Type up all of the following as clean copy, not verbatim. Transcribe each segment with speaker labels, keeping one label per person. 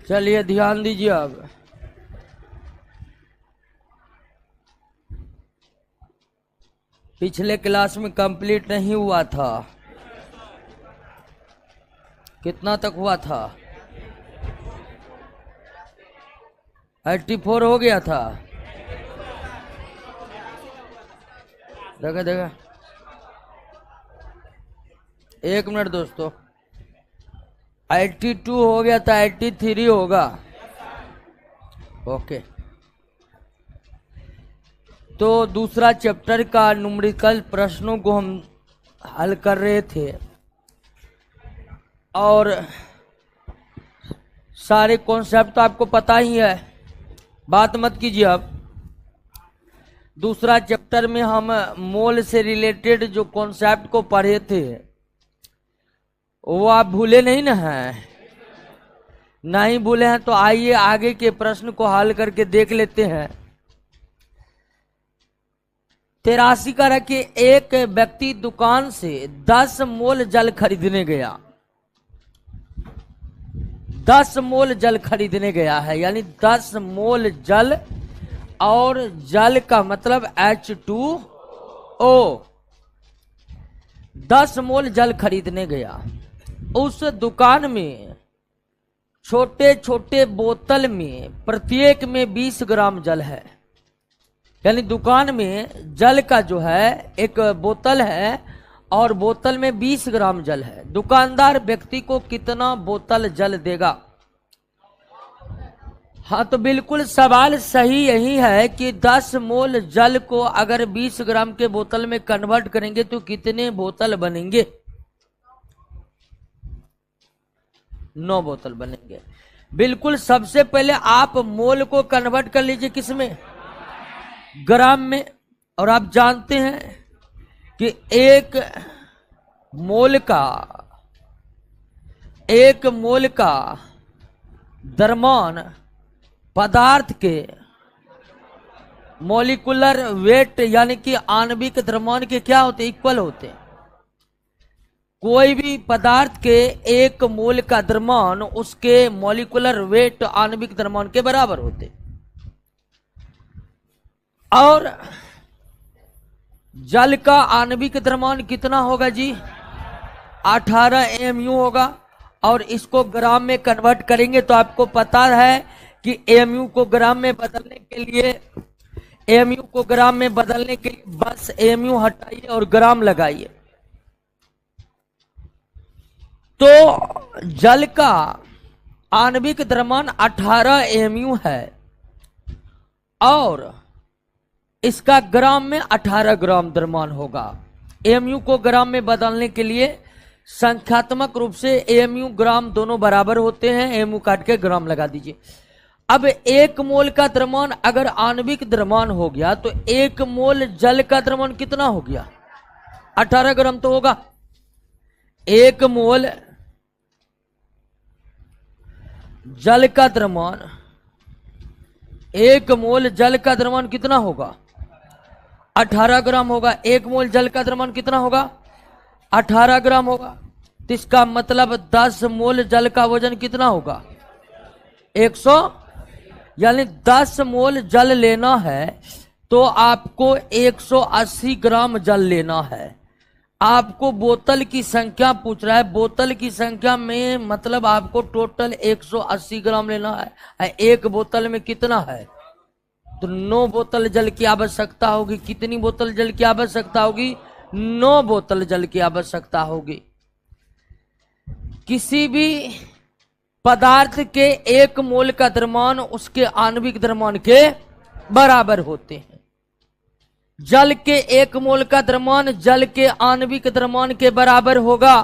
Speaker 1: चलिए ध्यान दीजिए। अब पिछले क्लास में कंप्लीट नहीं हुआ था। कितना तक हुआ था? 84 हो गया था। देखा देखा, एक मिनट दोस्तों। 82 हो गया था, 83 होगा। ओके, तो दूसरा चैप्टर का न्यूमेरिकल प्रश्नों को हम हल कर रहे थे और सारे कॉन्सेप्ट तो आपको पता ही है, बात मत कीजिए। अब दूसरा चैप्टर में हम मोल से रिलेटेड जो कॉन्सेप्ट को पढ़े थे वो आप भूले नहीं ना हैं? नहीं भूले हैं तो आइए आगे के प्रश्न को हल करके देख लेते हैं। 83 का रखिए, एक व्यक्ति दुकान से 10 मोल जल खरीदने गया। 10 मोल जल खरीदने गया है, यानी 10 मोल जल, और जल का मतलब H2O। 10 मोल जल खरीदने गया। उस दुकान में छोटे छोटे बोतल में प्रत्येक में 20 ग्राम जल है। यानी दुकान में जल का जो है एक बोतल है और बोतल में 20 ग्राम जल है। दुकानदार व्यक्ति को कितना बोतल जल देगा? हाँ, तो बिल्कुल सवाल सही यही है कि 10 मोल जल को अगर 20 ग्राम के बोतल में कन्वर्ट करेंगे तो कितने बोतल बनेंगे? 9 बोतल बनेंगे। बिल्कुल, सबसे पहले आप मोल को कन्वर्ट कर लीजिए किसमें? ग्राम में। और आप जानते हैं कि एक मोल का द्रव्यमान पदार्थ के मॉलिक्यूलर वेट यानी कि आणविक द्रव्यमान के क्या होते? इक्वल होते हैं। कोई भी पदार्थ के एक मोल का द्रव्यमान उसके मॉलिक्यूलर वेट आणविक द्रव्यमान के बराबर होते। और जल का आणविक द्रव्यमान कितना होगा जी? 18 mu होगा। और इसको ग्राम में कन्वर्ट करेंगे तो आपको पता है कि mu को ग्राम में बदलने के लिए बस mu हटाइए और ग्राम लगाइए। तो जल का आणविक द्रव्यमान 18 mu है और इसका ग्राम में 18 ग्राम द्रव्यमान होगा। mu को ग्राम में बदलने के लिए संख्यात्मक रूप से mu ग्राम दोनों बराबर होते हैं। mu काट के ग्राम लगा दीजिए। अब एक मोल का द्रव्यमान अगर आणविक द्रव्यमान हो गया तो एक मोल जल का द्रव्यमान कितना हो गया? 18 ग्राम तो होगा। एक मोल जल का द्रव्यमान कितना होगा? 18 ग्राम होगा। एक मोल जल का द्रव्यमान कितना होगा? 18 ग्राम होगा। तो इसका मतलब 10 मोल जल का वजन कितना होगा? 100। यानी 10 मोल जल लेना है तो आपको 180 ग्राम जल लेना है। आपको बोतल की संख्या पूछ रहा है, बोतल की संख्या में मतलब आपको टोटल 180 ग्राम लेना है। एक बोतल में कितना है? तो 9 बोतल जल की आवश्यकता होगी। कितनी बोतल जल की आवश्यकता होगी? 9 बोतल जल की आवश्यकता होगी। किसी भी पदार्थ के एक मोल का द्रव्यमान उसके आणविक द्रव्यमान के बराबर होते हैं। जल के एक मोल का द्रव्यमान जल के आणविक द्रव्यमान के बराबर होगा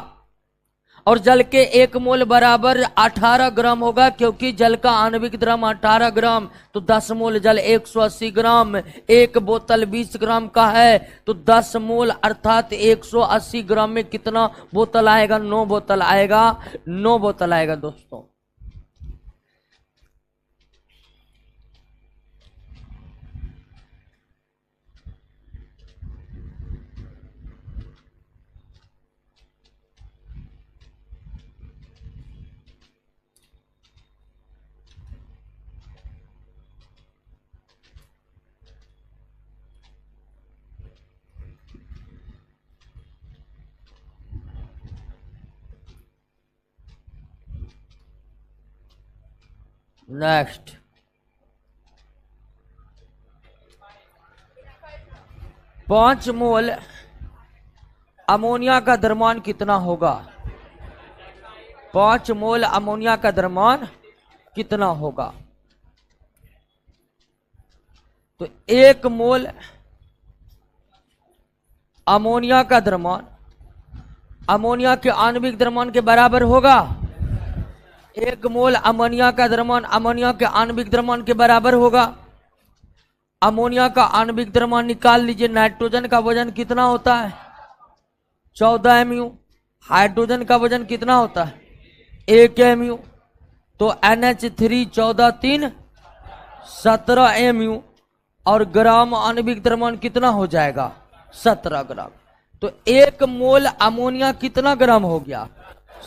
Speaker 1: और जल के एक मोल बराबर 18 ग्राम होगा, क्योंकि जल का आणविक द्रव्यमान 18 ग्राम। तो 10 मोल जल 180 ग्राम। एक बोतल 20 ग्राम का है तो 10 मोल अर्थात 180 ग्राम में कितना बोतल आएगा? 9 बोतल आएगा। 9 बोतल आएगा दोस्तों। नेक्स्ट, 5 मोल अमोनिया का द्रव्यमान कितना होगा? 5 मोल अमोनिया का द्रव्यमान कितना होगा? तो 1 मोल अमोनिया का द्रव्यमान अमोनिया के आणविक द्रव्यमान के बराबर होगा। 1 मोल अमोनिया का द्रव्यमान अमोनिया के आणविक द्रव्यमान के बराबर होगा। अमोनिया का आणविक द्रव्यमान निकाल लीजिए। नाइट्रोजन का वजन कितना होता है? 14 mu। हाइड्रोजन का वजन कितना होता है? 1 mu। तो NH3 14 3 17 mu और ग्राम आणविक द्रव्यमान कितना हो जाएगा? 17 ग्राम। तो 1 मोल अमोनिया कितना ग्राम हो गया?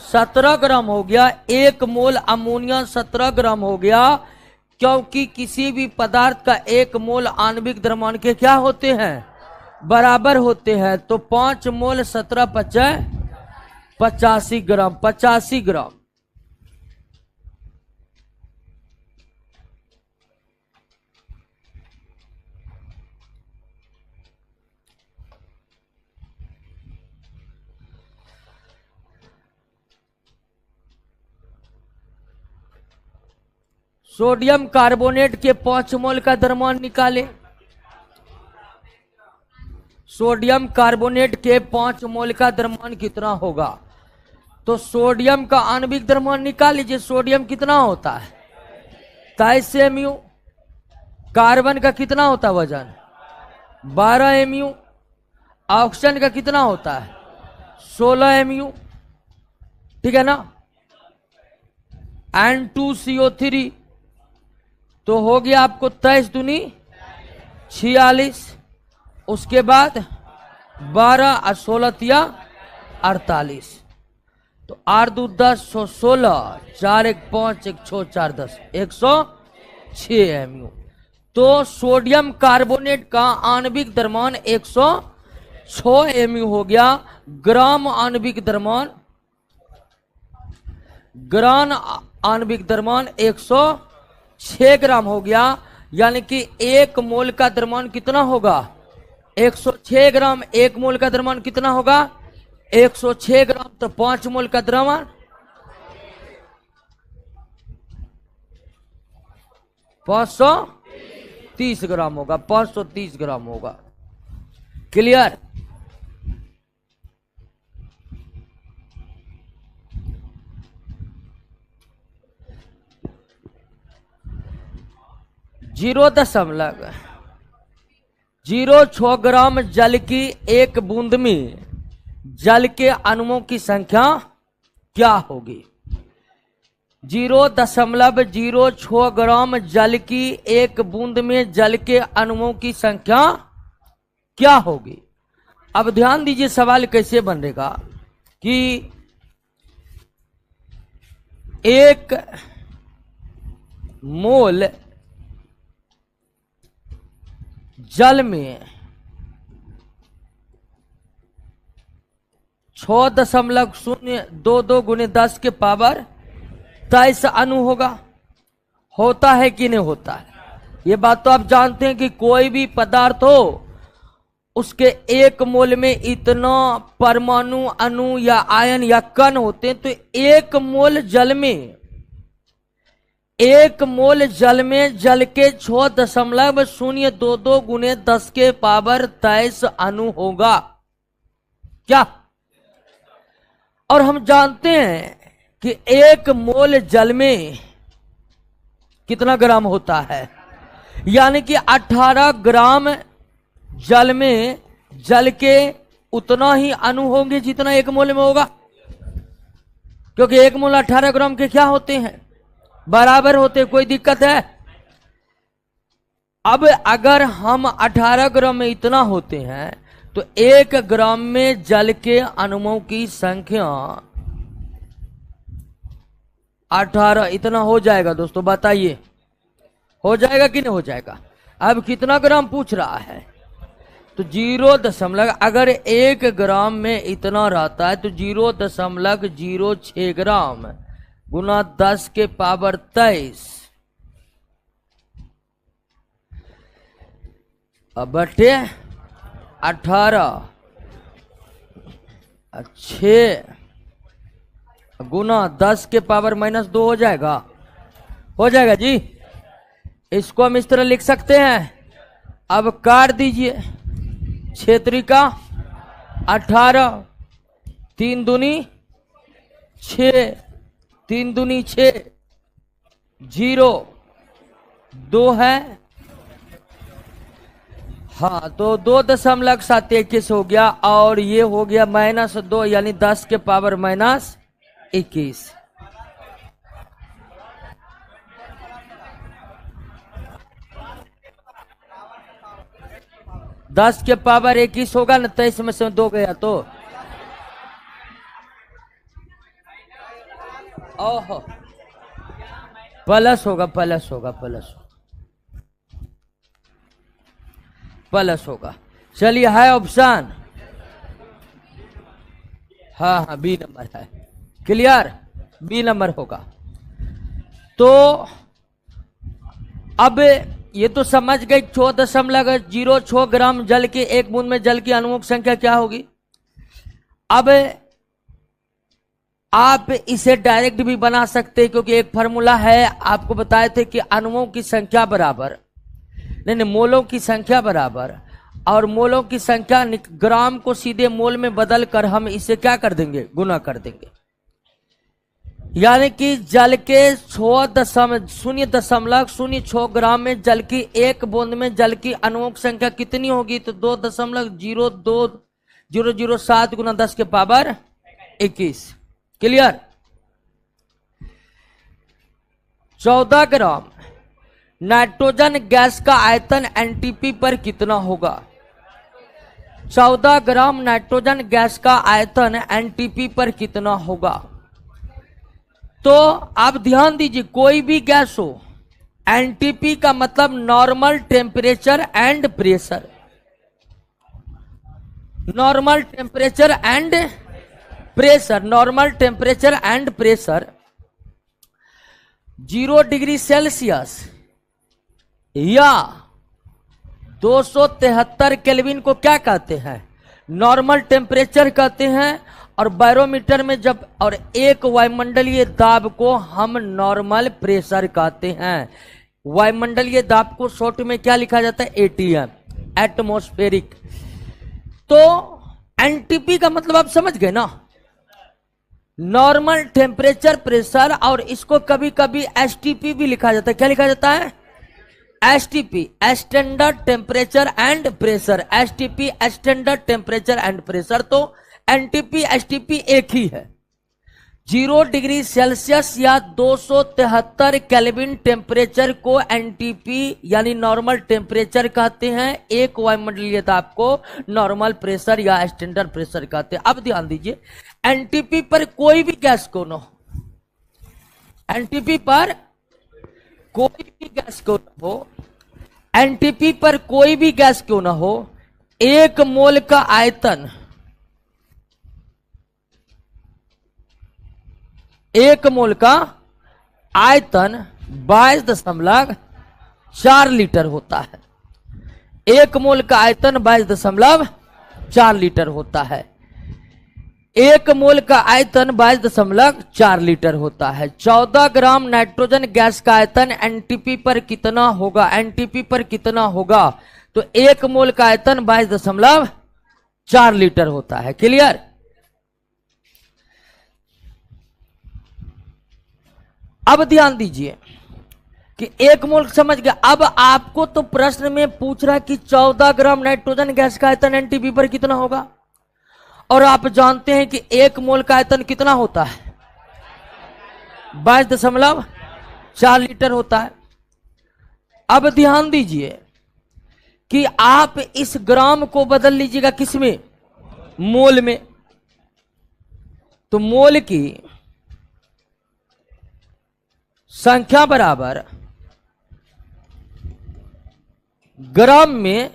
Speaker 1: 17 ग्राम हो गया। 1 मोल अमोनिया 17 ग्राम हो गया, क्योंकि किसी भी पदार्थ का 1 मोल आणविक द्रव्यमान के क्या होते हैं? बराबर होते हैं। तो 5 मोल 17 × 85 ग्राम। 85 ग्राम। सोडियम कार्बोनेट के 5 मोल का द्रव्यमान निकाले। सोडियम कार्बोनेट के 5 मोल का द्रव्यमान कितना होगा? तो सोडियम का आणविक द्रव्यमान निकाल लीजिए। सोडियम कितना होता है? 23 mu। कार्बन का कितना होता है वजन? 12 mu। ऑक्सीजन का कितना होता है? 16 mu। ठीक है ना? N2CO3 तो हो गया आपको 23 दूनी 46। उसके बाद 12 और 16 तिया 48। तो 8 2 10 16 4 1 5 1 6 4 10 106 mu। तो सोडियम कार्बोनेट का आणविक द्रव्यमान 106 mu हो गया। ग्राम आणविक द्रव्यमान आणविक द्रव्यमान 106 ग्राम हो गया। यानी कि 1 मोल का द्रव्यमान कितना होगा? 106 ग्राम। 1 मोल का द्रव्यमान कितना होगा? 106 ग्राम। तो 5 मोल का द्रव्यमान 530 ग्राम होगा। 530 ग्राम होगा। क्लियर? जीरो 0.06 ग्राम जल की 1 बूंद में जल के अणुओं की संख्या क्या होगी? 0.06 ग्राम जल की 1 बूंद में जल के अणुओं की संख्या क्या होगी? अब ध्यान दीजिए सवाल कैसे बनेगा कि 1 मोल जल में 6.022 गुने 10 के पावर 23 अणु होगा। होता है कि नहीं होता है? ये बात तो आप जानते हैं कि कोई भी पदार्थ हो उसके 1 मोल में इतना परमाणु अणु या आयन या कण होते हैं। तो 1 मोल जल में 1 मोल जल में जल के 6.022 गुने 10 के पावर 23 अणु होगा क्या? और हम जानते हैं कि 1 मोल जल में कितना ग्राम होता है? यानी कि 18 ग्राम जल में जल के उतना ही अणु होंगे जितना 1 मोल में होगा, क्योंकि 1 मोल 18 ग्राम के क्या होते हैं? बराबर होते। कोई दिक्कत है? अब अगर हम 18 ग्राम में इतना होते हैं तो 1 ग्राम में जल के अणुओं की संख्या 18 इतना हो जाएगा। दोस्तों बताइए, हो जाएगा कि नहीं हो जाएगा? अब कितना ग्राम पूछ रहा है? तो 0. अगर 1 ग्राम में इतना रहता है तो 0.06 ग्राम गुना 10 के पावर 23 बटे 18 6 गुना 10 के पावर -2 हो जाएगा। हो जाएगा जी। इसको हम इस तरह लिख सकते हैं। अब काट दीजिए। 6 त्रिका 18, 3 दूनी 6, 3 दूनी 6, 0 2 है। हाँ, तो 2.721 हो गया और ये हो गया -2 यानी 10 के पावर -21। दस के पावर 21 होगा ना, 23 में से 2 गया तो ओहो प्लस होगा, प्लस होगा, प्लस होगा। चलिए, है ऑप्शन। हाँ हाँ, बी नंबर है। क्लियर, बी नंबर होगा। तो अब ये तो समझ गए 4.06 ग्राम जल के 1 बूंद में जल की अणुओं की संख्या क्या होगी। अब आप इसे डायरेक्ट भी बना सकते हैं, क्योंकि एक फॉर्मूला है, आपको बताए थे कि अणुओं की संख्या बराबर नहीं, मोलों की संख्या बराबर, और मोलों की संख्या ग्राम को सीधे मोल में बदल कर हम इसे क्या कर देंगे, गुना कर देंगे। यानी कि जल के 0.06 ग्राम में जल की 1 बूंद में जल की अणुओं की संख्या कितनी होगी, तो 2.02007 गुना 10 के power 21। Clear. 14 gram nitrogen gas का आयतन एनटीपी पर कितना होगा। 14 ग्राम नाइट्रोजन गैस का आयतन एनटीपी पर कितना होगा। तो आप ध्यान दीजिए, कोई भी गैस हो, एनटीपी का मतलब normal temperature and pressure. Normal temperature and pressure, normal temperature and pressure 0 degree Celsius या 273 केल्विन को क्या कहते हैं, नॉर्मल टेम्परेचर कहते हैं। और बैरोमीटर में जब, और एक वायुमंडलीय दाब को हम नॉर्मल प्रेशर कहते हैं। वायुमंडलीय दाब को शॉर्ट में क्या लिखा जाता है, एटीएम, एटमॉस्फेरिक। तो एनटीपी का मतलब आप समझ गए ना, नॉर्मल टेम्परेचर प्रेशर, और इसको कभी कभी एसटीपी भी लिखा जाता है। क्या लिखा जाता है, STP, standard temperature and pressure. STP standard temperature and pressure. तो एनटीपी एसटीपी एक ही है। 0 डिग्री सेल्सियस या 273 केल्विन टेम्परेचर को एनटीपी यानी नॉर्मल टेम्परेचर कहते हैं। एक वायुमंडलीय दाब को नॉर्मल प्रेशर या स्टैंडर्ड प्रेशर कहते हैं। अब ध्यान दीजिए, एनटीपी पर कोई भी गैस को न हो, एनटीपी पर कोई भी गैस क्यों न हो, एनटीपी पर कोई भी गैस क्यों ना हो, 1 मोल का आयतन, 1 मोल का आयतन 22.4 लीटर होता है। 1 मोल का आयतन 22.4 लीटर होता है। 1 मोल का आयतन 22.4 लीटर होता है। 14 ग्राम नाइट्रोजन गैस का आयतन एनटीपी पर कितना होगा, एनटीपी पर कितना होगा, तो 1 मोल का आयतन 22.4 लीटर होता है। क्लियर। अब ध्यान दीजिए कि 1 मोल समझ गया। अब आपको तो प्रश्न में पूछ रहा है कि 14 ग्राम नाइट्रोजन गैस का आयतन एनटीपी पर कितना होगा, और आप जानते हैं कि 1 मोल का आयतन कितना होता है, 22.4 लीटर होता है। अब ध्यान दीजिए कि आप इस ग्राम को बदल लीजिएगा किसमें, मोल में। तो मोल की संख्या बराबर ग्राम में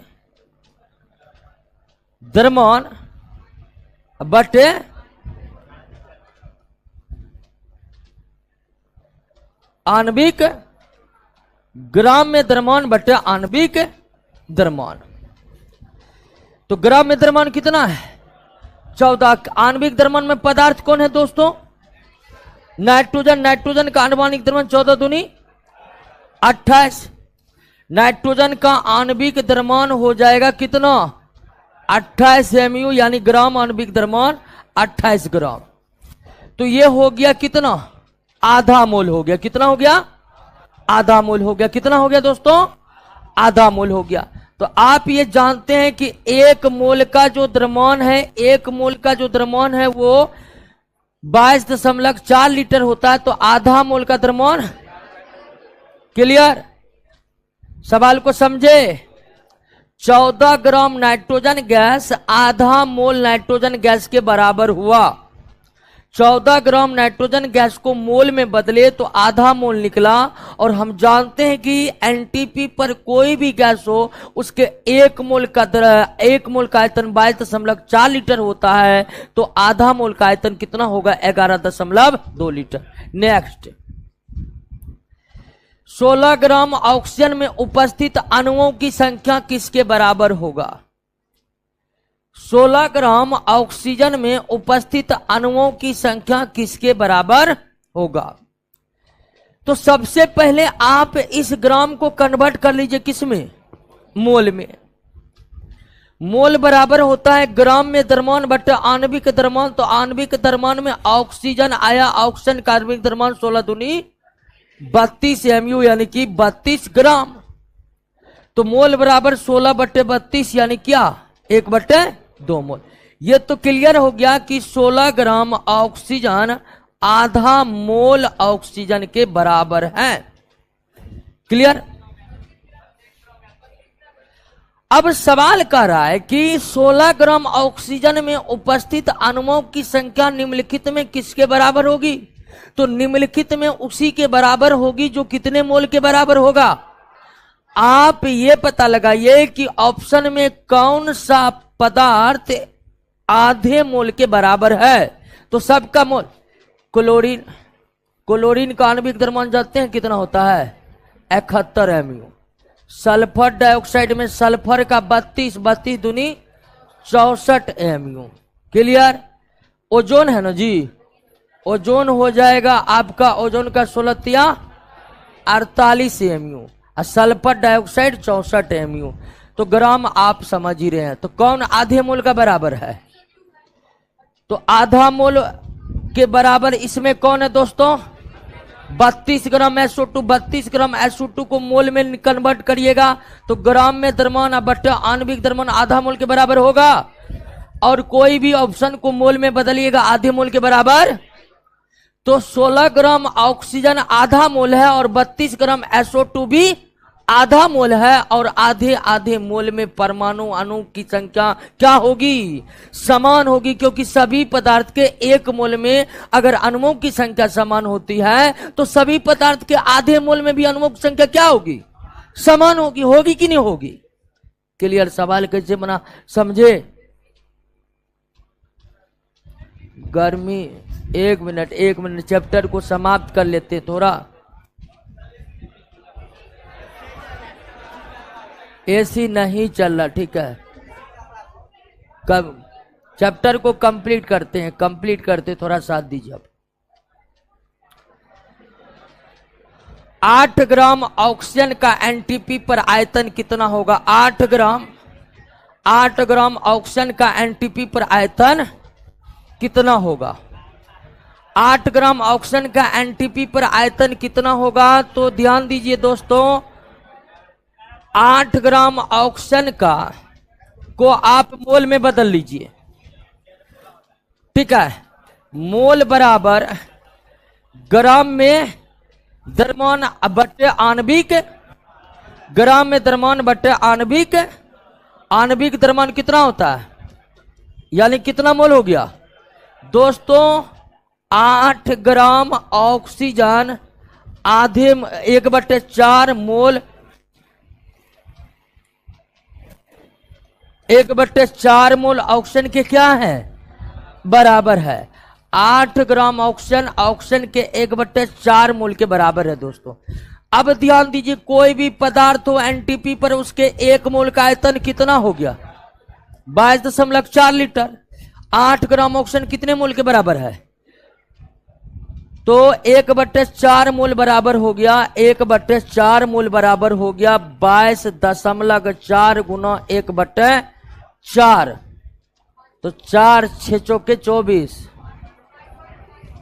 Speaker 1: द्रव्यमान बटे आणविक, ग्राम में द्रव्यमान बटे आणविक द्रव्यमान। तो ग्राम में द्रव्यमान कितना है? 14। आणविक द्रव्यमान में पदार्थ कौन है दोस्तों? नाइट्रोजन। नाइट्रोजन का आणविक द्रव्यमान 14 दूनी 28। नाइट्रोजन का आणविक द्रव्यमान हो जाएगा कितना? 28 mu, यानी ग्राम आणविक द्रव्यमान 28 ग्राम। तो ये हो गया कितना? आधा मोल हो गया। कितना हो गया? आधा मोल हो गया। कितना हो गया दोस्तों? आधा मोल हो गया। तो आप ये जानते हैं कि एक मोल का जो द्रव्यमान है, एक मोल का जो द्रव्यमान है वो 22.4 लीटर होता है। तो आधा मोल का द्रव्यमान, क्लियर? सवाल को समझे? 14 ग्राम नाइट्रोजन गैस आधा मोल नाइट्रोजन गैस के बराबर हुआ। 14 ग्राम नाइट्रोजन गैस को मोल में बदले तो आधा मोल निकला। और हम जानते हैं कि एनटीपी पर कोई भी गैस हो उसके एक मोल का आयतन 22.4 लीटर होता है। तो आधा मोल का आयतन कितना होगा? 11.2 लीटर। नेक्स्ट, 16 ग्राम ऑक्सीजन में उपस्थित अणुओं की संख्या किसके बराबर होगा? 16 ग्राम ऑक्सीजन में उपस्थित अणुओं की संख्या किसके बराबर होगा? तो सबसे पहले आप इस ग्राम को कन्वर्ट कर लीजिए किसमें? मोल में। मोल बराबर होता है ग्राम में द्रव्यमान बटे आणविक द्रव्यमान। तो आणविक द्रव्यमान में ऑक्सीजन आया, ऑक्सीजन का आणविक द्रव्यमान 16 दूनी 32 mu, यानी कि 32 ग्राम। तो मोल बराबर 16/32, यानी क्या? 1/2 मोल। ये तो क्लियर हो गया कि 16 ग्राम ऑक्सीजन आधा मोल ऑक्सीजन के बराबर है। क्लियर? अब सवाल कर रहा है कि 16 ग्राम ऑक्सीजन में उपस्थित अणुओं की संख्या निम्नलिखित में किसके बराबर होगी? तो निम्नलिखित में उसी के बराबर होगी जो कितने मोल के बराबर होगा? आप ये पता लगाइए कि ऑप्शन में कौन सा पदार्थ आधे मोल के बराबर है। तो सबका मोल, क्लोरीन का आणविक द्रव्यमान जानते हैं कितना होता है? 71 mu। सल्फर डाइऑक्साइड में सल्फर का 32 दूनी 64 mu। क्लियर? ओजोन है ना जी, ओजोन हो जाएगा आपका, ओजोन का 16 48 mu और सल्फर डाइऑक्साइड 64 mu। तो ग्राम आप समझ ही रहे हैं। तो कौन आधे मोल का बराबर है? तो आधा मोल के बराबर इसमें कौन है दोस्तों? 32 ग्राम SO2। 32 ग्राम SO2 को मोल में कन्वर्ट करिएगा तो ग्राम में द्रव्यमान बटे आणविक द्रव्यमान आधा मोल के बराबर होगा। और कोई भी ऑप्शन को मोल में बदलिएगा आधे मोल के बराबर। तो 16 ग्राम ऑक्सीजन आधा मोल है और 32 ग्राम SO2 भी आधा मोल है। और आधे आधे मोल में परमाणु अणु की संख्या क्या होगी? समान होगी। क्योंकि सभी पदार्थ के एक मोल में अगर अणुओं की संख्या समान होती है तो सभी पदार्थ के आधे मोल में भी अणुओं की संख्या क्या होगी? समान होगी। होगी कि नहीं होगी? क्लियर? सवाल कैसे बना समझे? गर्मी, एक मिनट चैप्टर को समाप्त कर लेते थोड़ा। एसी नहीं चल रहा, ठीक है। कब चैप्टर को कंप्लीट करते थोड़ा साथ दीजिए। 8 ग्राम ऑक्सीजन का एनटीपी पर आयतन कितना होगा? 8 ग्राम ऑक्सीजन का एनटीपी पर आयतन कितना होगा? 8 ग्राम ऑक्सीजन का एनटीपी पर आयतन कितना होगा? तो ध्यान दीजिए दोस्तों, 8 ग्राम ऑक्सीजन का को आप मोल में बदल लीजिए, ठीक है। मोल बराबर ग्राम में द्रव्यमान बटे आणविक, ग्राम में द्रव्यमान बटे आणविक। आणविक द्रव्यमान कितना होता है, यानी कितना मोल हो गया दोस्तों? 8 ग्राम ऑक्सीजन आधे 1/4 मोल, 1/4 मोल ऑक्सीजन के क्या है? बराबर है। 8 ग्राम ऑक्सीजन के 1/4 मोल के बराबर है दोस्तों। अब ध्यान दीजिए, कोई भी पदार्थ हो एनटीपी पर उसके 1 मोल का आयतन कितना हो गया? 22.4 लीटर। 8 ग्राम ऑक्सीजन कितने मोल के बराबर है? तो 1/4 मोल बराबर हो गया, 1/4 मोल बराबर हो गया 22.4 गुना 1/4। तो 4 6 चौके 24,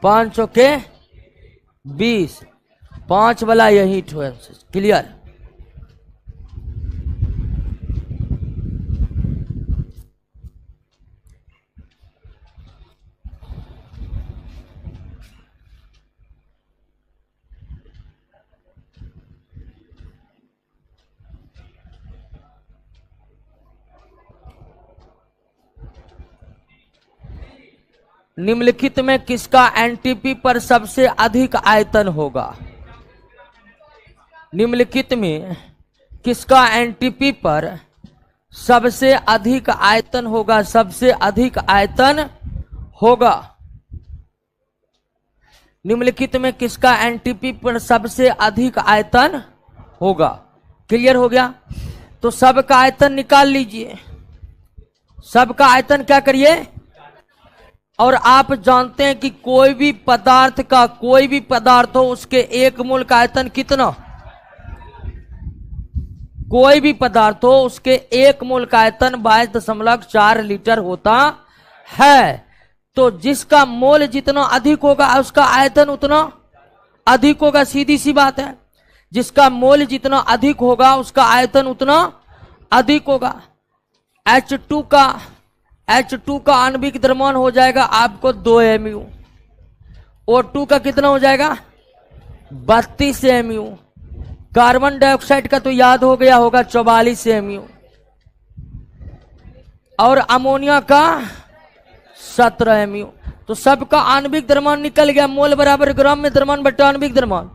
Speaker 1: 5 चौके 20, 5 वाला यही क्लियर। निम्नलिखित में किसका एनटीपी पर सबसे अधिक आयतन होगा? निम्नलिखित में किसका एनटीपी पर सबसे अधिक आयतन होगा? सबसे अधिक आयतन होगा। निम्नलिखित में किसका एनटीपी पर सबसे अधिक आयतन होगा? क्लियर हो गया। तो सबका आयतन निकाल लीजिए, सबका आयतन क्या करिए। और आप जानते हैं कि कोई भी पदार्थ हो उसके 1 मोल का आयतन कितना? कोई भी पदार्थ हो उसके 1 मोल का आयतन 22.4 लीटर होता है। तो जिसका मोल जितना अधिक होगा उसका आयतन उतना अधिक होगा, सीधी सी बात है। जिसका मोल जितना अधिक होगा उसका आयतन उतना अधिक होगा। H2 का आणविक द्रव्यमान हो जाएगा आपको 2 mu। O2 का कितना हो जाएगा? 32 mu। कार्बन डाइऑक्साइड का तो याद हो गया होगा 44 mu। और अमोनिया का 17 mu। तो सबका आणविक द्रव्यमान निकल गया। मोल बराबर ग्राम में द्रव्यमान बटा आणविक द्रव्यमान।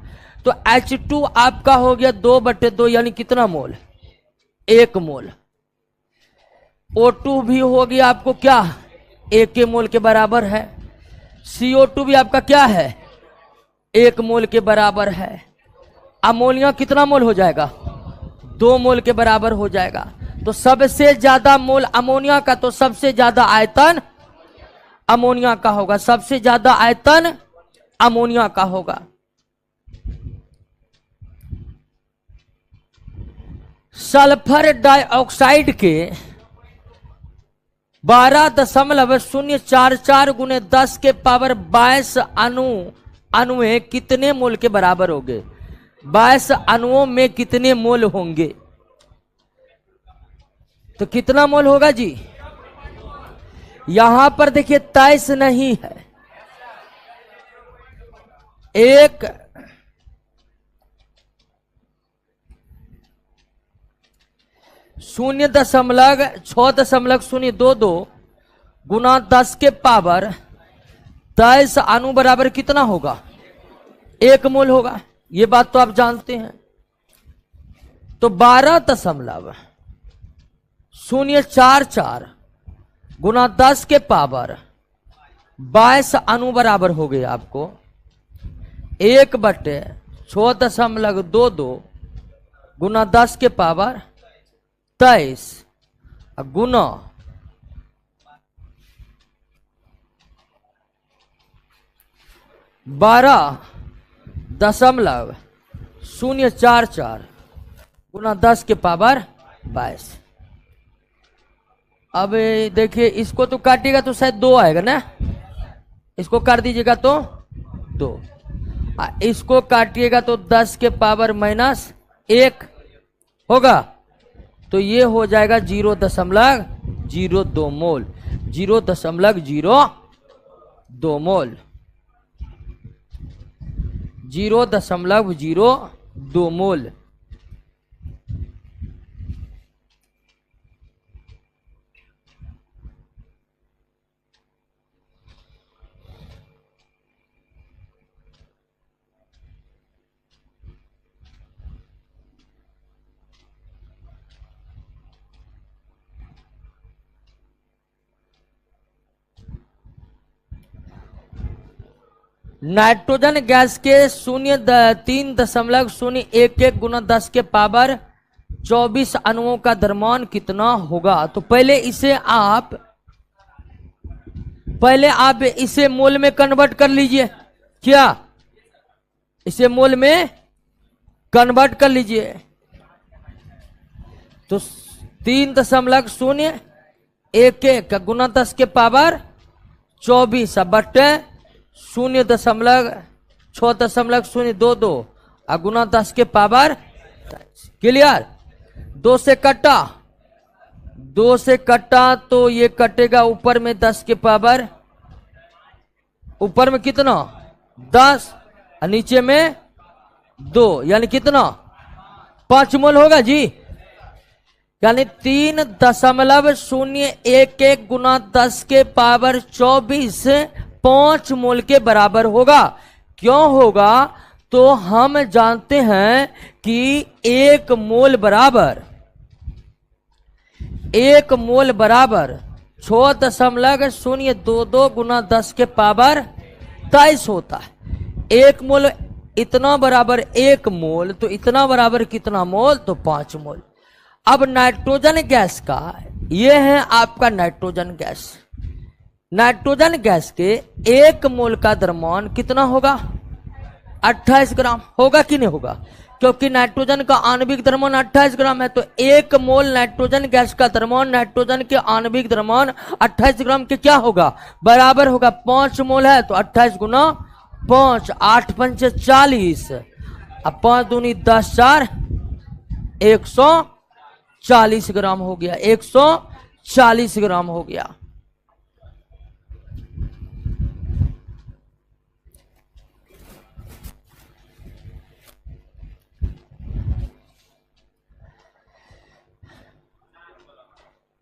Speaker 1: तो H2 आपका हो गया 2/2, यानी कितना मोल? 1 मोल। O2 भी हो गया आपको क्या? 1 मोल के बराबर है। CO2 भी आपका क्या है? 1 मोल के बराबर है। अमोनिया कितना मोल हो जाएगा? 2 मोल के बराबर हो जाएगा। तो सबसे ज्यादा मोल अमोनिया का, तो सबसे ज्यादा आयतन अमोनिया का होगा। सबसे ज्यादा आयतन अमोनिया का होगा। सल्फर डाइऑक्साइड के 12.044 गुने 10 के पावर 22 अणुएं कितने मोल के बराबर होंगे? 22 अणुओं में कितने मोल होंगे? तो कितना मोल होगा जी? यहां पर देखिए 23 नहीं है, 0.6.022 गुना 10 के पावर 23 अणु बराबर कितना होगा? 1 मोल होगा। ये बात तो आप जानते हैं। तो 12.044 गुना 10 के पावर 22 अणु बराबर हो गए आपको 1/6.22 गुना 10 के पावर 23 गुना 12.044 गुना 10 के पावर 22। अब देखिए इसको तो काटिएगा तो शायद 2 आएगा ना। इसको काट दीजिएगा तो 2, इसको काटिएगा तो 10 के पावर -1 होगा। तो ये हो जाएगा 0.02 मोल। 0.02 मोल। 0.02 मोल। नाइट्रोजन गैस के 3.011 गुना 10 के पावर 24 अणुओं का द्रव्यमान कितना होगा? तो पहले आप इसे मोल में कन्वर्ट कर लीजिए। क्या? इसे मोल में कन्वर्ट कर लीजिए। तो 3.011 गुना 10 के पावर 24 बटे 0.6.022 गुना 10 के पावर। क्लियर? 2 से कटा तो ये कटेगा ऊपर में 10 के पावर, ऊपर में कितना 10 और नीचे में 2, यानी कितना 5 मोल होगा जी। यानी 3.011 गुना 10 के पावर 24 5 मोल के बराबर होगा। क्यों होगा? तो हम जानते हैं कि 1 मोल बराबर 6.022 गुना 10 के पावर 23 होता है। 1 मोल इतना बराबर 1 मोल, तो इतना बराबर कितना मोल? तो 5 मोल। अब नाइट्रोजन गैस का, यह है आपका नाइट्रोजन गैस। नाइट्रोजन गैस के 1 मोल का द्रव्यमान कितना होगा? 28 ग्राम होगा कि नहीं होगा? क्योंकि नाइट्रोजन का आणविक द्रव्यमान 28 ग्राम है, तो 1 मोल नाइट्रोजन गैस का द्रव्यमान नाइट्रोजन के आणविक द्रव्यमान 28 ग्राम के क्या होगा? बराबर होगा। 5 मोल है तो 28 गुना 5, 8 पंचे 40, अब 5 दूनी 10, 4 140 ग्राम हो गया। 140 ग्राम हो गया।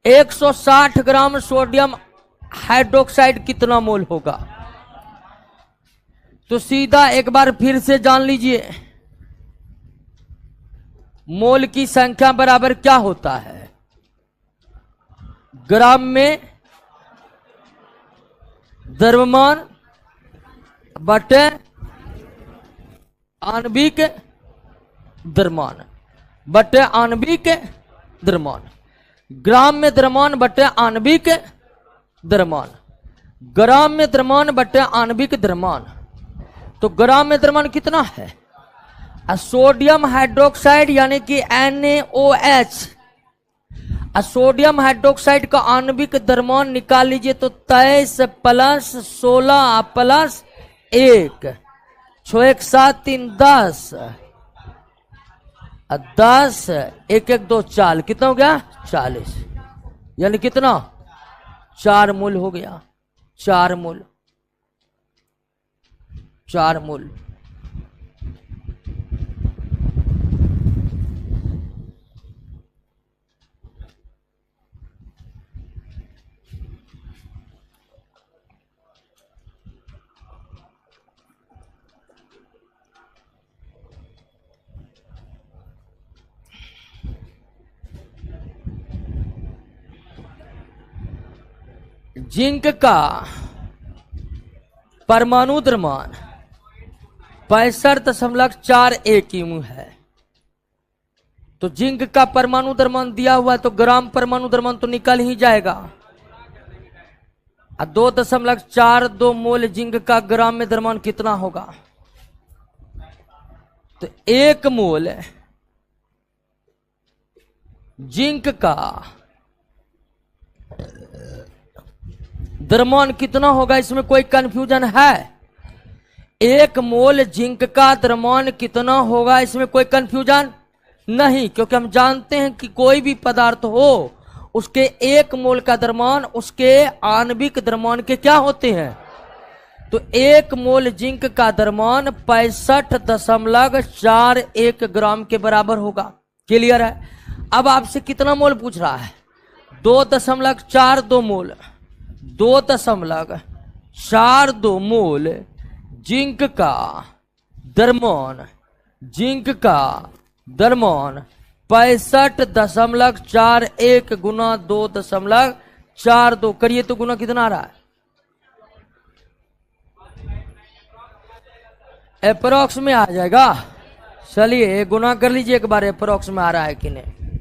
Speaker 1: एक 160 ग्राम सोडियम हाइड्रोक्साइड कितना मोल होगा? तो सीधा एक बार फिर से जान लीजिए, मोल की संख्या बराबर क्या होता है? ग्राम में द्रव्यमान बटे आणविक द्रव्यमान बटे आणविक द्रव्यमान। ग्राम में द्रव्यमान बटे आणविक द्रव्यमान, ग्राम में द्रव्यमान बटे आणविक द्रव्यमान। तो ग्राम में द्रव्यमान कितना है? सोडियम हाइड्रोक्साइड यानी कि NaOH, सोडियम हाइड्रोक्साइड का आणविक द्रव्यमान निकाल लीजिए तो 23 प्लस 16 प्लस 1, 6 1 7 3 10, 10 1 1 2 4, कितना हो गया? 40, यानी कितना? 4 मोल हो गया। 4 मोल, 4 मोल। जिंक का परमाणु द्रव्यमान 65.41 यूं है। तो जिंक का परमाणु द्रव्यमान दिया हुआ है तो ग्राम परमाणु द्रव्यमान तो निकल ही जाएगा। 2.42 मोल जिंक का ग्राम में द्रव्यमान कितना होगा? तो 1 मोल जिंक का द्रव्यमान कितना होगा? इसमें कोई कंफ्यूजन है? 1 मोल जिंक का द्रव्यमान कितना होगा? इसमें कोई कंफ्यूजन नहीं, क्योंकि हम जानते हैं कि कोई भी पदार्थ हो उसके 1 मोल का द्रव्यमान उसके आणविक द्रव्यमान के क्या होते हैं? तो 1 मोल जिंक का द्रव्यमान 65.41 ग्राम के बराबर होगा। क्लियर है? अब आपसे कितना मोल पूछ रहा है? 2.42 मोल, 2.42 मोल जिंक का द्रव्यमान, जिंक का द्रव्यमान 65.41 गुना 2.42 करिए तो गुना कितना आ रहा है? अप्रोक्स में आ जाएगा। चलिए गुना कर लीजिए एक बार, अप्रोक्स में आ रहा है कि नहीं।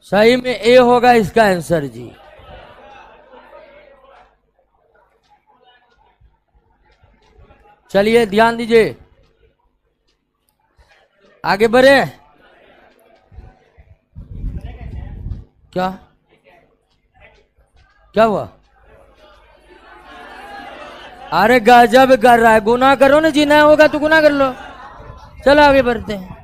Speaker 1: सही में ए होगा इसका आंसर जी। चलिए ध्यान दीजिए, आगे बढ़े। क्या क्या हुआ? अरे गजब कर रहा है, गुनाह करो ना, जीना होगा तो गुनाह कर लो। चलो आगे बढ़ते हैं।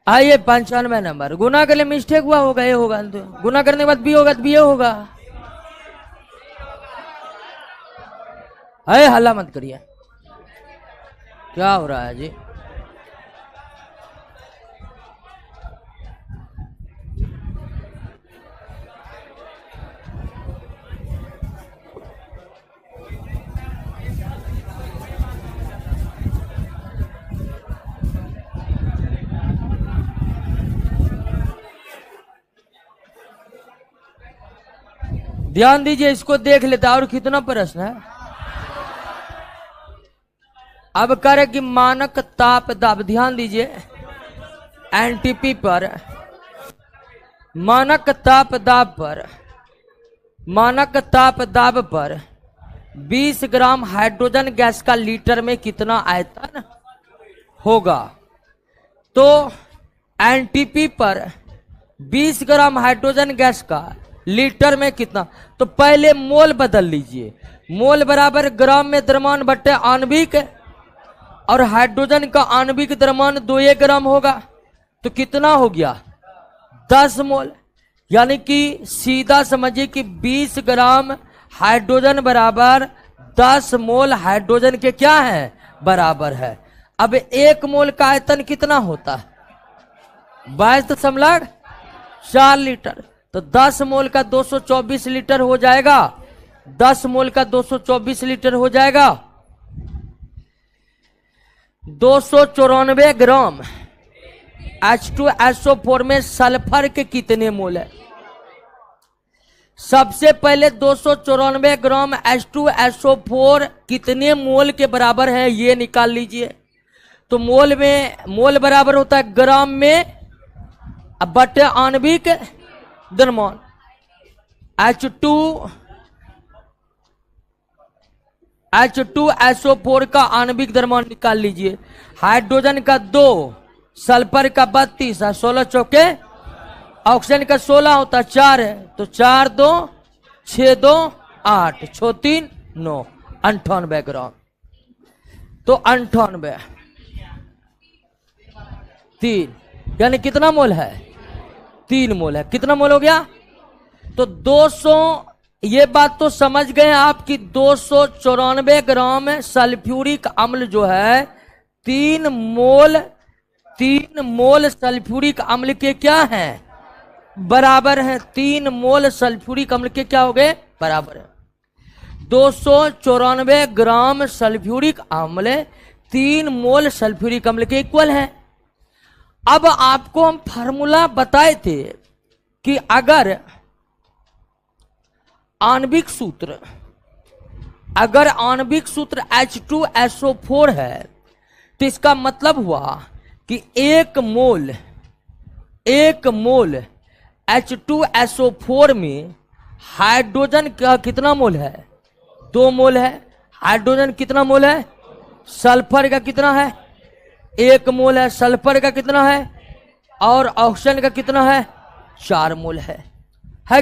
Speaker 1: आइए 95 नंबर। गुनाह के लिए मिस्टेक हुआ होगा, ये होगा तो गुनाह करने के बाद बी होगा तो बी होगा। अरे हल्ला मत करिए, क्या हो रहा है जी? ध्यान दीजिए, इसको देख लेते हैं। और कितना प्रश्न है? अब करे कि मानक ताप दाब। ध्यान दीजिए, एनटीपी पर, मानक ताप दाब पर, मानक ताप दाब पर 20 ग्राम हाइड्रोजन गैस का लीटर में कितना आयतन होगा? तो एनटीपी पर 20 ग्राम हाइड्रोजन गैस का लीटर में कितना, तो पहले मोल बदल लीजिए। मोल बराबर ग्राम में द्रव्यमान बट्टे आणविक, और हाइड्रोजन का आणविक द्रव्यमान 2 ग्राम होगा, तो कितना हो गया? 10 मोल। यानी कि सीधा समझिए कि 20 ग्राम हाइड्रोजन बराबर 10 मोल हाइड्रोजन के क्या है? बराबर है। अब 1 मोल का आयतन कितना होता है? 22.4 लीटर। तो 10 मोल का 224 लीटर हो जाएगा। 10 मोल का 224 लीटर हो जाएगा। 294 ग्राम H2SO4 में सल्फर के कितने मोल है? सबसे पहले 294 ग्राम H2SO4 कितने मोल के बराबर है ये निकाल लीजिए। तो मोल में, मोल बराबर होता है ग्राम में बटे आणविक द्रव्यमान। H2SO4 का आणविक द्रव्यमान निकाल लीजिए। हाइड्रोजन का 2, सल्फर का 32, 16 चौके, ऑक्सीजन का 16 होता है 4 है, तो 4 2 6 2 8 6 3 9, 98 ग्राम। तो 98 3, यानी कितना मोल है? 3 मोल है। कितना मोल हो गया? तो 200, ये बात तो समझ गए आप कि 294 ग्राम सल्फ्यूरिक अम्ल जो है 3 मोल सल्फ्यूरिक अम्ल के क्या हैं? बराबर है। 3 मोल सल्फ्यूरिक अम्ल के क्या हो गए? बराबर है। 294 ग्राम सल्फ्यूरिक अम्ल 3 मोल सल्फ्यूरिक अम्ल के इक्वल है। अब आपको हम फार्मूला बताए थे कि अगर आणविक सूत्र, अगर आणविक सूत्र H2SO4 है तो इसका मतलब हुआ कि 1 मोल H2SO4 में हाइड्रोजन का कितना मोल है? 2 मोल है। हाइड्रोजन कितना मोल है? सल्फर का कितना है? 1 मोल है। सल्फर का कितना है? और ऑक्सीजन का कितना है? 4 मोल है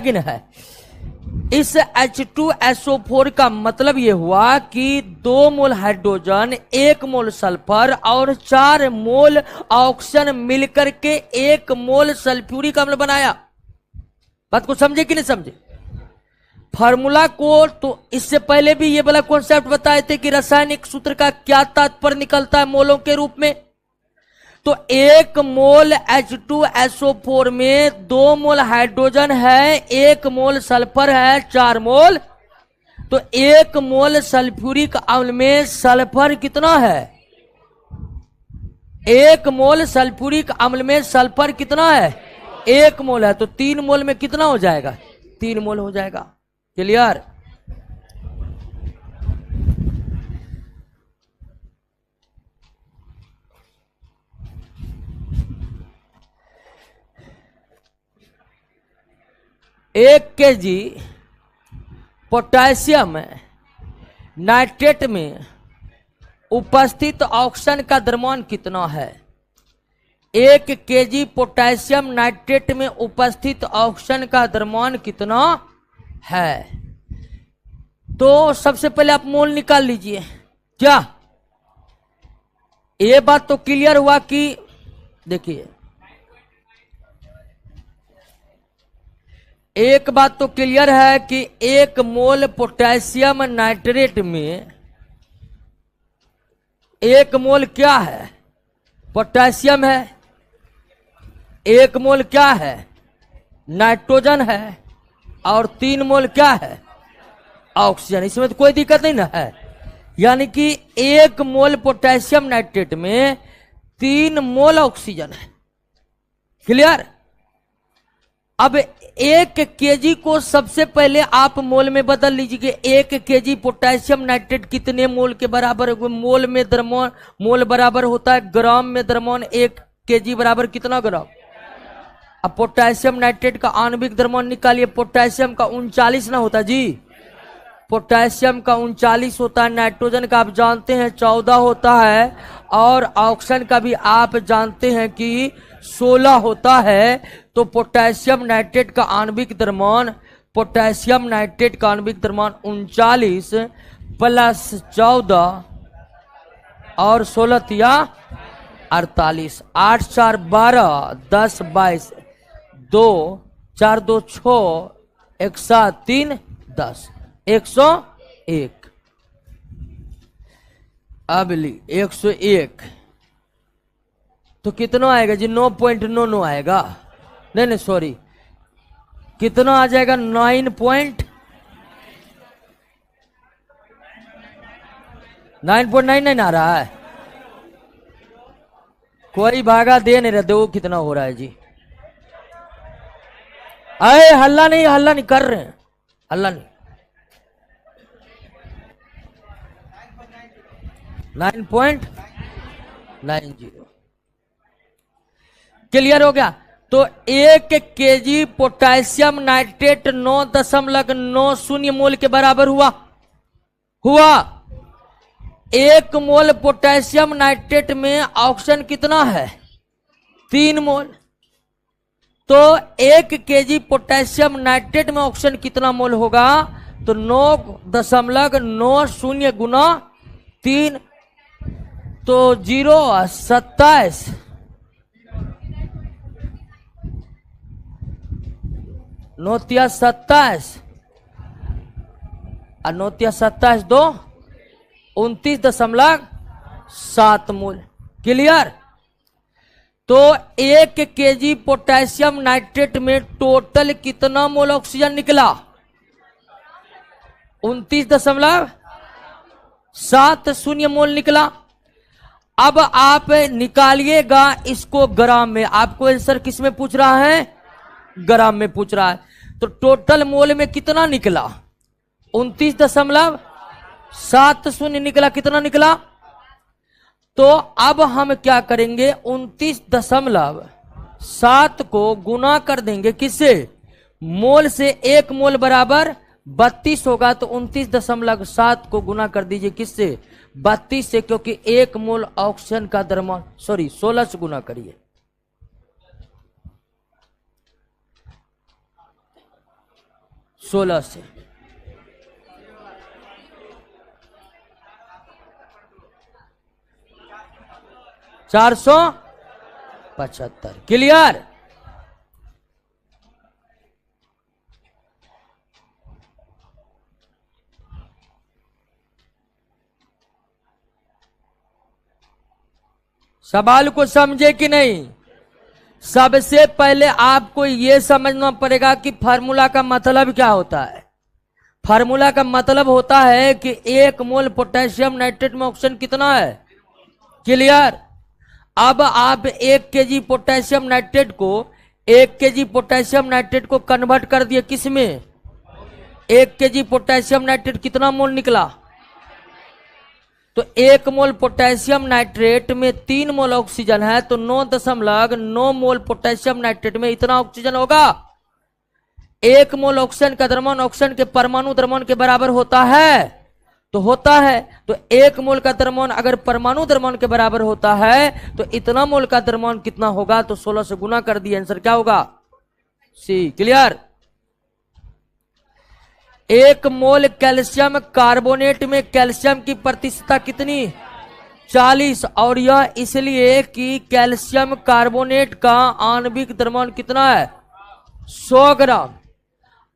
Speaker 1: कि नहीं है? इस H2SO4 का मतलब यह हुआ कि 2 मोल हाइड्रोजन, 1 मोल सल्फर और 4 मोल ऑक्सीजन मिलकर के 1 मोल सल्फ्यूरिक अम्ल बनाया। बात को समझे कि नहीं समझे? फार्मूला को तो इससे पहले भी ये वाला कॉन्सेप्ट बताए थे कि रासायनिक सूत्र का क्या तात्पर्य निकलता है मोलों के रूप में। तो 1 मोल H2SO4 में 2 मोल हाइड्रोजन है, 1 मोल सल्फर है, 4 मोल। तो 1 मोल सल्फ्यूरिक अम्ल में सल्फर कितना है? 1 मोल सल्फ्यूरिक अम्ल में सल्फर कितना है? 1 मोल है। तो 3 मोल में कितना हो जाएगा? 3 मोल हो जाएगा। क्लियर? 1 kg पोटेशियम नाइट्रेट में उपस्थित ऑक्सीजन का द्रव्यमान कितना है? 1 kg पोटेशियम नाइट्रेट में उपस्थित ऑक्सीजन का द्रव्यमान कितना है? तो सबसे पहले आप मोल निकाल लीजिए। क्या ये बात तो क्लियर हुआ कि देखिए, एक बात तो क्लियर है कि 1 मोल पोटेशियम नाइट्रेट में 1 मोल क्या है? पोटेशियम है। 1 मोल क्या है? नाइट्रोजन है। और 3 मोल क्या है? ऑक्सीजन। इसमें तो कोई दिक्कत नहीं ना है। यानी कि 1 मोल पोटेशियम नाइट्रेट में 3 मोल ऑक्सीजन है। क्लियर? अब 1 kg को सबसे पहले आप मोल में बदल लीजिए। 1 kg पोटेशियम नाइट्रेट कितने मोल के बराबर? मोल में द्रव्यमान, मोल बराबर होता है ग्राम में द्रव्यमान। 1 kg बराबर कितना ग्राम? अब पोटेशियम नाइट्रेट का आणविक द्रव्यमान निकालिए। पोटेशियम का 39 ना होता जी, पोटेशियम का 39 होता है। नाइट्रोजन का आप जानते हैं 14 होता है। और ऑक्सीजन का भी आप जानते हैं कि 16 होता है। तो पोटेशियम नाइट्रेट का आणविक द्रव्यमान, पोटेशियम नाइट्रेट का आणविक द्रव्यमान 39 प्लस 14 और 16 तिया 48। 8 4 12 10 22 2 4 2 6 1 7 3 10 101। अब ली 101 तो कितना आएगा जी? 9.99 आएगा। नहीं नहीं सॉरी, कितना आ जाएगा? 9.99 आ रहा है। कोई भागा दे नहीं रहा। देखो कितना हो रहा है जी। अरे हल्ला नहीं कर रहे हैं, हल्ला नहीं। 9.90 क्लियर हो गया। तो 1 kg पोटेशियम नाइट्रेट 9.90 मोल के बराबर हुआ। 1 मोल पोटेशियम नाइट्रेट में ऑक्सीजन कितना है? 3 मोल। तो 1 kg पोटेशियम नाइट्रेट में ऑक्सीजन कितना मोल होगा? तो 9.90 गुना 3 तो 0.27 9 27 और 9 27 2 29.7 मोल। क्लियर? तो 1 kg पोटेशियम नाइट्रेट में टोटल कितना मोल ऑक्सीजन निकला? 29.7 मोल निकला। अब आप निकालिएगा इसको ग्राम में। आपको आंसर किस में पूछ रहा है? ग्राम में पूछ रहा है। तो टोटल मोल में कितना निकला? 29.70 निकला। कितना निकला? तो अब हम क्या करेंगे? 29.7 को गुना कर देंगे किससे? मोल से। 1 मोल बराबर 32 होगा। तो 29.7 को गुना कर दीजिए किससे? 32 से, क्योंकि 1 मोल ऑक्सीजन का द्रव्यमान 16 से गुना करिए। सोलह से 475। क्लियर? सवाल को समझे कि नहीं? सबसे पहले आपको यह समझना पड़ेगा कि फार्मूला का मतलब क्या होता है। फार्मूला का मतलब होता है कि 1 मोल पोटेशियम नाइट्रेट में ऑक्सीजन कितना है। क्लियर? अब आप 1 kg पोटेशियम नाइट्रेट को 1 kg पोटेशियम नाइट्रेट को कन्वर्ट कर दिए किस में? 1 kg पोटेशियम नाइट्रेट कितना मोल निकला? तो 1 मोल पोटेशियम नाइट्रेट में 3 मोल ऑक्सीजन है। तो 9.9 मोल पोटेशियम नाइट्रेट में इतना ऑक्सीजन होगा। 1 मोल ऑक्सीजन का द्रव्यमान ऑक्सीजन के परमाणु द्रव्यमान के बराबर होता है, तो होता है। तो 1 मोल का द्रव्यमान अगर परमाणु द्रव्यमान के बराबर होता है तो इतना मोल का द्रव्यमान कितना होगा, तो 16 से गुना कर दिया, आंसर क्या होगा, सी। क्लियर। 1 मोल कैल्शियम कार्बोनेट में कैल्शियम की प्रतिशतता कितनी, 40, और यह इसलिए कि कैल्शियम कार्बोनेट का आणविक द्रव्यमान कितना है, 100 ग्राम,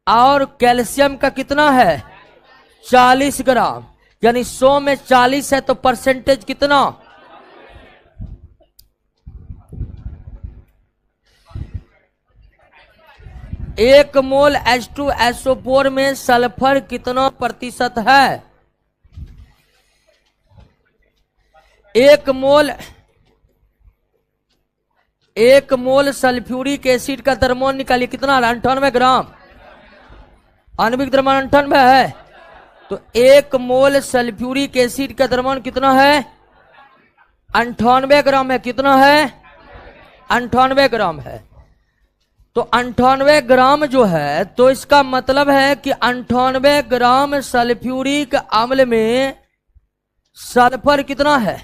Speaker 1: और कैल्शियम का कितना है, 40 ग्राम, यानी 100 में 40 है तो परसेंटेज कितना, 1 मोल H2SO4 में सल्फर कितना प्रतिशत है, 1 मोल सल्फ्यूरिक एसिड का द्रव्यमान निकालिए, कितना, 98 ग्राम, आणविक द्रव्यमान 98 है, तो 1 मोल सल्फ्यूरिक एसिड का द्रव्यमान कितना है, 98 ग्राम है, कितना है, 98 ग्राम है। तो 98 ग्राम जो है, तो इसका मतलब है कि 98 ग्राम सल्फ्यूरिक अम्ल में सल्फर कितना है,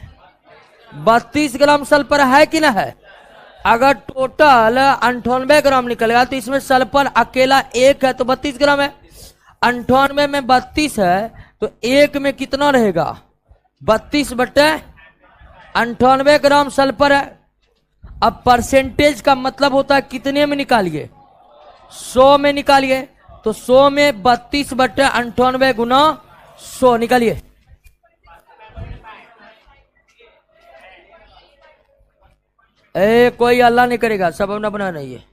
Speaker 1: 32 ग्राम सल्फर है कि ना है। अगर टोटल 98 ग्राम निकलेगा तो इसमें सल्फर अकेला 1 है तो 32 ग्राम है, 98 में 32 है तो 1 में कितना रहेगा, 32/98 ग्राम सल्फर है। अब परसेंटेज का मतलब होता है कितने में निकालिए, 100 में निकालिए, तो 100 में 32/98 गुना 100 निकालिए। कोई अल्लाह नहीं करेगा, सब अपना बना नहीं है।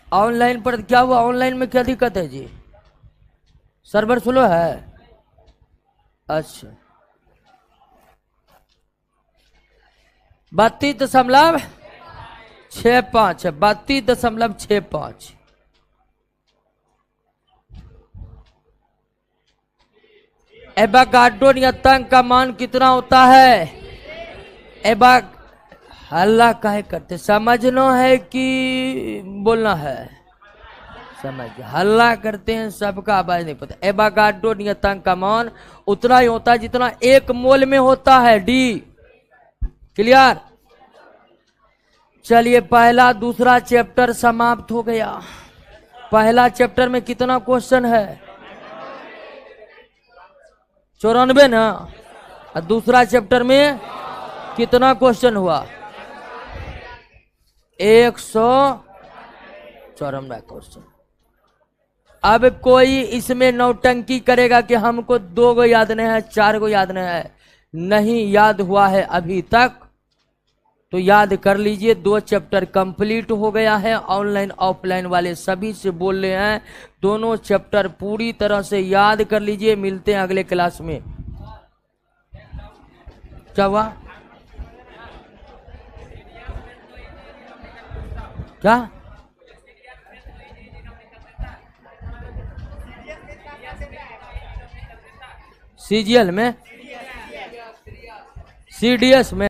Speaker 1: ऑनलाइन पर क्या हुआ, ऑनलाइन में क्या दिक्कत है जी, सर्वर स्लो है, अच्छा 32.65 है, 32.65। एवोगाड्रो नियतांक का मान कितना होता है, हल्ला काहे करते, समझना है कि बोलना है, समझ, हल्ला करते हैं, सबका आवाज नहीं पता। एवोगाड्रो नियतांक का मान उतना ही होता है जितना 1 मोल में होता है, डी। क्लियर। चलिए पहला दूसरा चैप्टर समाप्त हो गया। पहला चैप्टर में कितना क्वेश्चन है, 94 ना, और दूसरा चैप्टर में कितना क्वेश्चन हुआ, 194 क्वेश्चन। अब कोई इसमें नौटंकी करेगा कि हमको 2 गो याद नहीं है, 4 गो याद नहीं है, नहीं याद हुआ है अभी तक तो याद कर लीजिए। 2 चैप्टर कंप्लीट हो गया है, ऑनलाइन ऑफलाइन वाले सभी से बोल रहे हैं, दोनों चैप्टर पूरी तरह से याद कर लीजिए। मिलते हैं अगले क्लास में। क्या हुआ, क्या, सीजीएल में, सीडीएस में